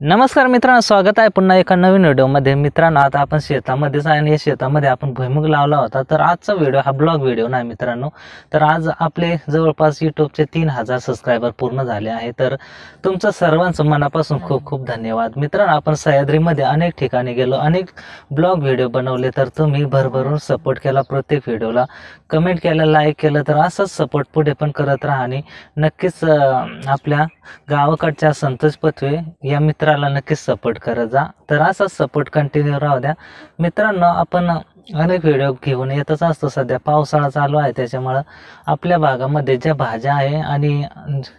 नमस्कार मित्रांनो, स्वागत आहे पुन्हा एका नवीन व्हिडिओमध्ये। मित्रांनो, आता आपण शेतामध्येच आहे आणि या शेतामध्ये आपण भुईमुग लावला होता। तर आजचा व्हिडिओ हा ब्लॉग व्हिडिओ नाही मित्रांनो। तर आज आपले जवळपास यूट्यूबचे 3000 सबस्क्रायबर पूर्ण झाले आहे। तर तुमचं सर्वांचं मनापासून खूप खूप धन्यवाद। मित्रांनो, आपण सह्याद्रीमध्ये अनेक ठिकाणी गेलो, अनेक ब्लॉग व्हिडिओ बनवले, तर तुम्ही भरभरून सपोर्ट केला। प्रत्येक व्हिडिओला कमेंट केलं, लाईक केलं, तर असंच सपोर्ट पुढे पण करत राहा आणि नक्कीच आपल्या गावाकडच्या संतोष पत्वे या मित्राला नक्कीच सपोर्ट करत जा। तर असाच सपोर्ट कंटिन्यू राहू द्या मित्रांनो। आपण अनेक व्हिडिओ घेऊन येतच असतो। सध्या पावसाळा चालू आहे, त्याच्यामुळं आपल्या भागामध्ये ज्या भाज्या आहे आणि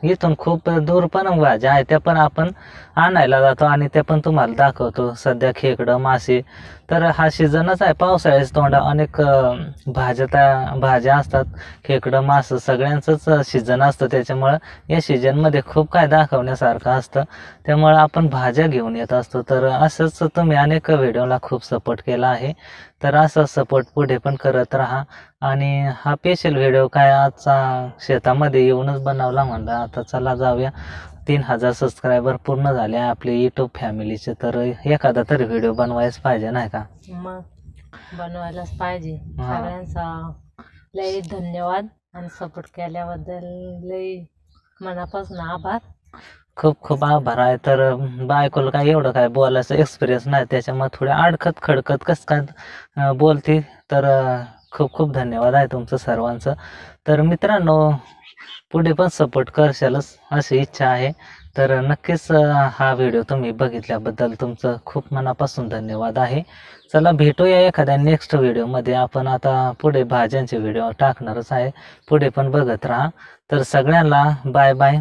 इथून खूप दूर पण भाज्या आहे, त्या पण आपण आणायला जातो आणि त्या पण तुम्हाला दाखवतो। सध्या खेकडं, मासे, तर हा सीझनच आहे पावसाळ्याच तोंडा। अनेक भाज्या असतात, खेकडं, मासे सगळ्यांचंच सीझन असतं, त्याच्यामुळं या सीझनमध्ये खूप काय दाखवण्यासारखं असतं, त्यामुळं आपण भाज्या घेऊन येत असतो। तर असंच तुम्ही अनेक व्हिडिओला खूप सपोर्ट केला आहे, तर असं सपोर्ट पुढे पण करत राहा। आणि हा स्पेशल व्हिडिओ काय आजचा शेतामध्ये येऊनच बनवला म्हणलं, आता चला जाऊया। 3000 सबस्क्रायबर पूर्ण झाले आहे आपले यूट्यूब फॅमिलीचे, तर एखादा तरी व्हिडिओ बनवायच पाहिजे नाही का? मग बनवायलाच पाहिजे। सगळ्यांचा लय धन्यवाद आणि सपोर्ट केल्याबद्दल लय मनापासून आभार। खूप खूप आभार आहे। तर बायकोला काय एवढं काय बोलायचं एक्सपिरियन्स नाही, त्याच्यामुळे थोडे अडकत खडकत कसं काय बोलते। तर खूप खूप धन्यवाद आहे तुमचं सर्वांचं। तर मित्रांनो, पुढे पण सपोर्ट करशालच अशी इच्छा आहे। तर नक्कीच हा व्हिडिओ तुम्ही बघितल्याबद्दल तुमचं खूप मनापासून धन्यवाद आहे। चला भेटूया एखाद्या नेक्स्ट व्हिडिओमध्ये। आपण आता पुढे भाज्यांचे व्हिडिओ टाकणारच आहे, पुढे पण बघत राहा। तर सगळ्यांना बाय बाय।